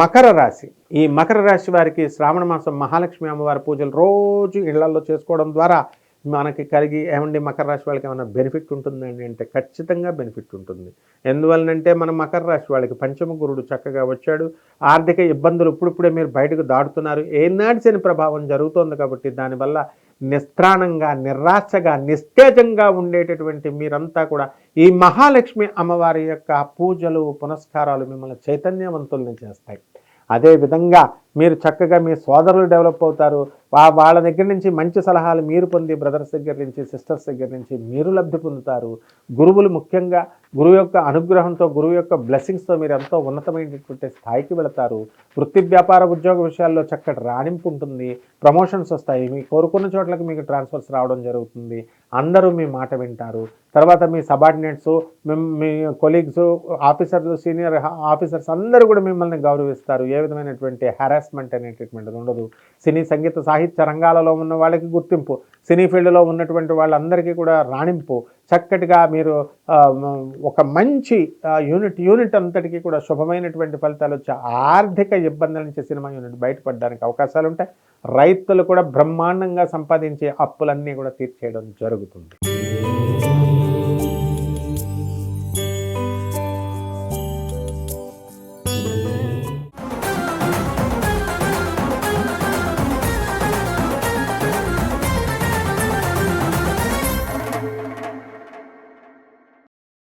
మకర రాశి. ఈ మకర రాశి వారికి శ్రావణ మాసం మహాలక్ష్మి అమ్మవారి పూజలు రోజు ఇళ్లల్లో చేసుకోవడం ద్వారా మనకి కలిగి ఏమండి మకర రాశి వాళ్ళకి ఏమైనా బెనిఫిట్ ఉంటుందండి అంటే ఖచ్చితంగా బెనిఫిట్ ఉంటుంది. ఎందువలనంటే మన మకర రాశి వాళ్ళకి పంచమ గురుడు చక్కగా వచ్చాడు. ఆర్థిక ఇబ్బందులు ఇప్పుడిప్పుడే మీరు బయటకు దాటుతున్నారు. ఏనాటి శని ప్రభావం జరుగుతోంది కాబట్టి దానివల్ల నిస్త్రాణంగా, నిరాశగా, నిస్తేజంగా ఉండేటటువంటి మీరంతా కూడా ఈ మహాలక్ష్మి అమ్మవారి యొక్క పూజలు, పునస్కారాలు మిమ్మల్ని చైతన్యవంతుల్ని చేస్తాయి. అదేవిధంగా మీరు చక్కగా మీ సోదరులు డెవలప్ అవుతారు. వాళ్ళ దగ్గర నుంచి మంచి సలహాలు మీరు పొంది బ్రదర్స్ దగ్గర నుంచి, సిస్టర్స్ దగ్గర నుంచి మీరు లబ్ధి పొందుతారు. గురువులు ముఖ్యంగా గురువు యొక్క అనుగ్రహంతో, గురువు యొక్క బ్లెస్సింగ్స్తో మీరు ఎంతో ఉన్నతమైనటువంటి స్థాయికి వెళతారు. వృత్తి, వ్యాపార, ఉద్యోగ విషయాల్లో చక్కటి రాణింపు ఉంటుంది. ప్రమోషన్స్ వస్తాయి. మీ కోరుకున్న చోట్లకి మీకు ట్రాన్స్ఫర్స్ రావడం జరుగుతుంది. అందరూ మీ మాట వింటారు. తర్వాత మీ సబార్డినేట్స్, మీ కొలీగ్స్, ఆఫీసర్లు, సీనియర్ ఆఫీసర్స్ అందరూ కూడా మిమ్మల్ని గౌరవిస్తారు. ఏ విధమైనటువంటి హెరాస్మెంట్ అనేటటువంటిది ఉండదు. సినీ, సంగీత, సాహిత్య రంగాలలో ఉన్న వాళ్ళకి గుర్తింపు, సినీ ఫీల్డ్లో ఉన్నటువంటి వాళ్ళందరికీ కూడా రాణింపు. చక్కటిగా మీరు ఒక మంచి యూనిట్ అంతటికీ కూడా శుభమైనటువంటి ఫలితాలు వచ్చి ఆర్థిక ఇబ్బందుల నుంచి సినిమా యూనిట్ బయటపడడానికి అవకాశాలు ఉంటాయి. రైతులు కూడా బ్రహ్మాండంగా సంపాదించే అప్పులన్నీ కూడా తీర్చేయడం జరుగుతుంది.